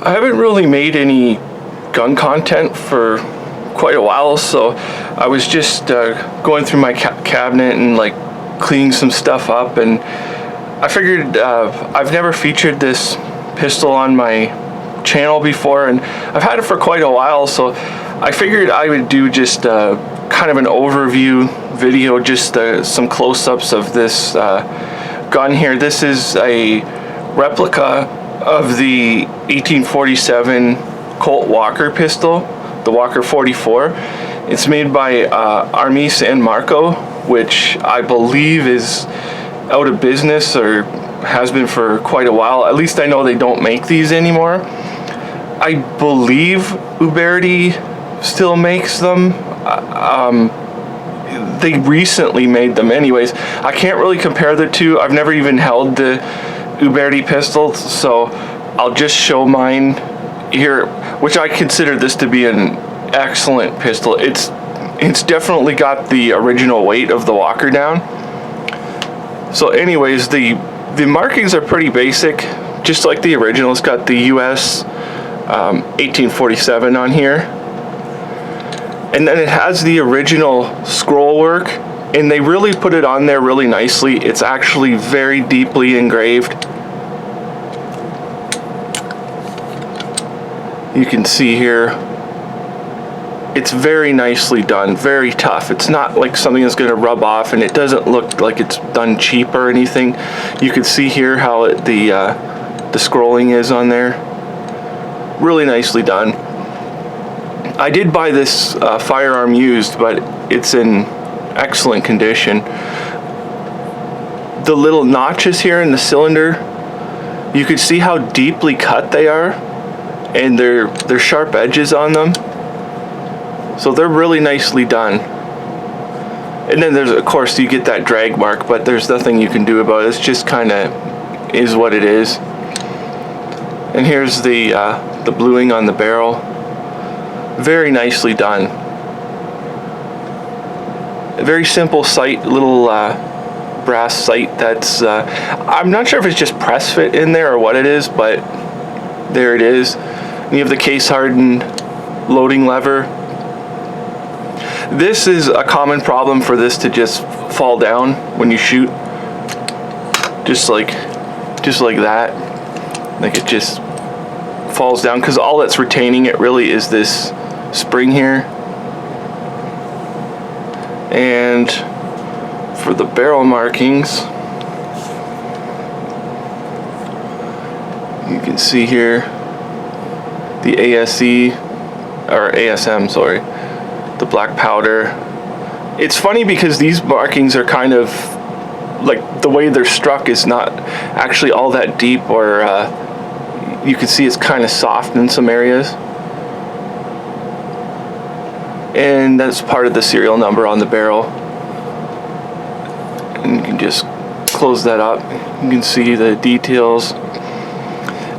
I haven't really made any gun content for quite a while, so I was just going through my cabinet and like cleaning some stuff up, and I figured I've never featured this pistol on my channel before, and I've had it for quite a while, so I figured I would do just kind of an overview video, just some close-ups of this gun here. This is a replica of the 1847 Colt Walker pistol, the Walker 44. It's made by ARMI San Marco, which I believe is out of business or has been for quite a while. At least I know they don't make these anymore. I believe Uberti still makes them. They recently made them anyways. I can't really compare the two. I've never even held the Uberti pistol, so I'll just show mine here, which I consider this to be an excellent pistol. It's definitely got the original weight of the Walker down. So anyways, the markings are pretty basic, just like the original. It's got the US 1847 on here, and then it has the original scroll work, and they really put it on there really nicely. It's actually very deeply engraved. You can see here, it's very nicely done, very tough. It's not like something that's going to rub off, and it doesn't look like it's done cheap or anything. You can see here how the scrolling is on there. Really nicely done. I did buy this firearm used, but it's in excellent condition. The little notches here in the cylinder, you can see how deeply cut they are, and they're sharp edges on them. So they're really nicely done. And then there's, of course, you get that drag mark, but there's nothing you can do about it. It's just kind of is what it is. And here's the bluing on the barrel. Very nicely done. A very simple sight, little brass sight that's, I'm not sure if it's just press fit in there or what it is, but there it is. And you have the case hardened loading lever. This is a common problem for this to just fall down when you shoot, just like that. Like it just falls down, because all that's retaining it really is this spring here. And for the barrel markings, you can see here the ASM, sorry, the black powder. It's funny because these markings are kind of like, the way they're struck is not actually all that deep, or you can see it's kind of soft in some areas. And that's part of the serial number on the barrel. And you can just close that up. You can see the details.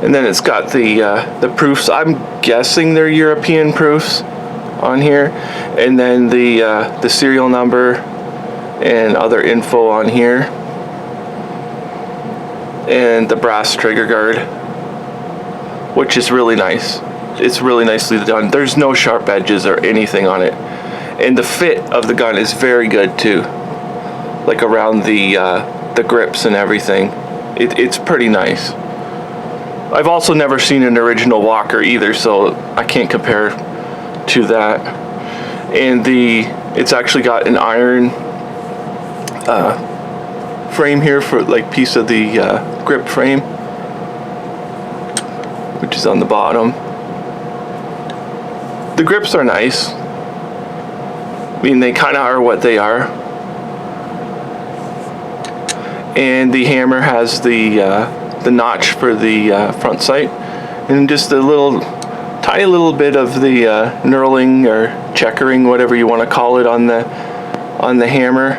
And then it's got the proofs. I'm guessing they're European proofs on here. And then the serial number and other info on here. And the brass trigger guard, which is really nice. It's really nicely done. There's no sharp edges or anything on it. And the fit of the gun is very good too. Like around the grips and everything. It's pretty nice. I've also never seen an original Walker either, so I can't compare to that. And it's actually got an iron frame here for like piece of the grip frame, which is on the bottom. The grips are nice. I mean, they kind of are what they are. And the hammer has the notch for the front sight, and just a tiny little bit of the knurling or checkering, whatever you want to call it, on the hammer.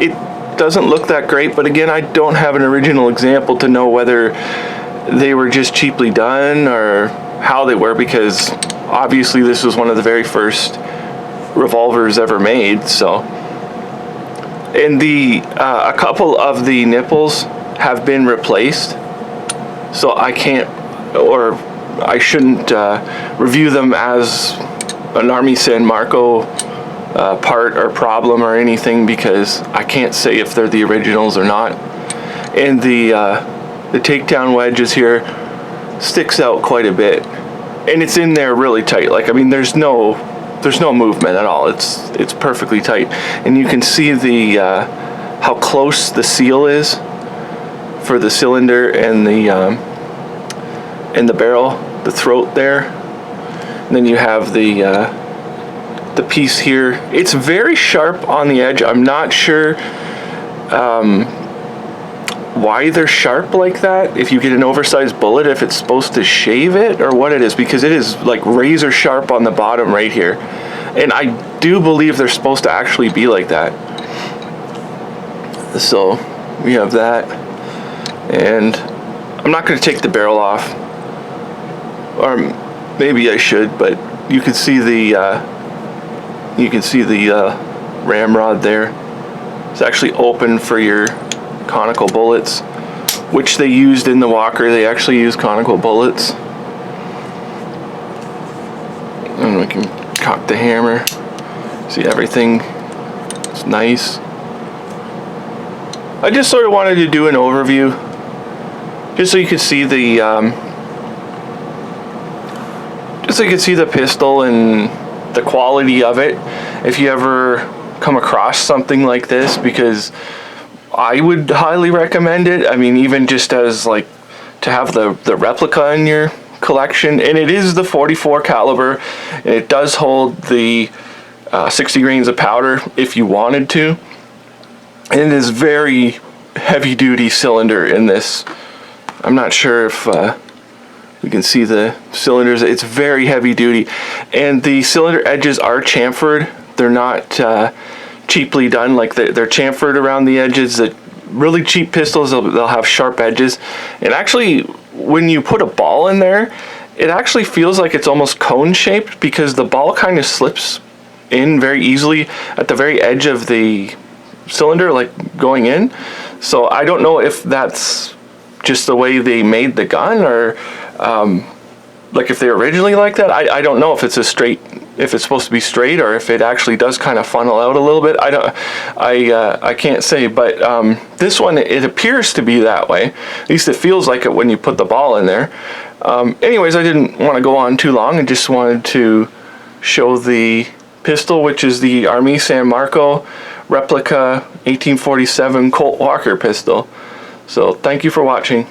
It doesn't look that great, but again, I don't have an original example to know whether they were just cheaply done or how they were, because obviously this was one of the very first revolvers ever made. So, and a couple of the nipples have been replaced, so I can't, or I shouldn't review them as an Army San Marco part or problem or anything, because I can't say if they're the originals or not. And the takedown wedges here sticks out quite a bit, and it's in there really tight. Like, I mean, there's no movement at all. It's perfectly tight, and you can see the how close the seal is for the cylinder and the barrel, the throat there. And then you have the piece here. It's very sharp on the edge. I'm not sure why they're sharp like that. If you get an oversized bullet, if it's supposed to shave it or what it is, because it is like razor sharp on the bottom right here. And I do believe they're supposed to actually be like that. So we have that, and I'm not going to take the barrel off, or maybe I should, but you can see the ramrod there. It's actually open for your conical bullets, which they used in the Walker. They actually used conical bullets. And we can cock the hammer. See, everything is nice. I just sort of wanted to do an overview, just so you could see the pistol and the quality of it, if you ever come across something like this, because I would highly recommend it. I mean, even just as like to have the replica in your collection, and it is the .44 caliber, and it does hold the 60 grains of powder if you wanted to. And it is very heavy duty cylinder in this. I'm not sure if we can see the cylinders. It's very heavy duty, and the cylinder edges are chamfered. They're not cheaply done. Like they're chamfered around the edges. That really cheap pistols, they'll have sharp edges. And actually, when you put a ball in there, it actually feels like it's almost cone shaped, because the ball kind of slips in very easily at the very edge of the cylinder, like going in. So I don't know if that's just the way they made the gun, or like if they originally like that. I don't know if it's if it's supposed to be straight, or if it actually does kind of funnel out a little bit. I can't say, but this one, it appears to be that way. At least it feels like it when you put the ball in there. Anyways, I didn't want to go on too long. I just wanted to show the pistol, which is the Army San Marco replica 1847 Colt Walker pistol. So thank you for watching.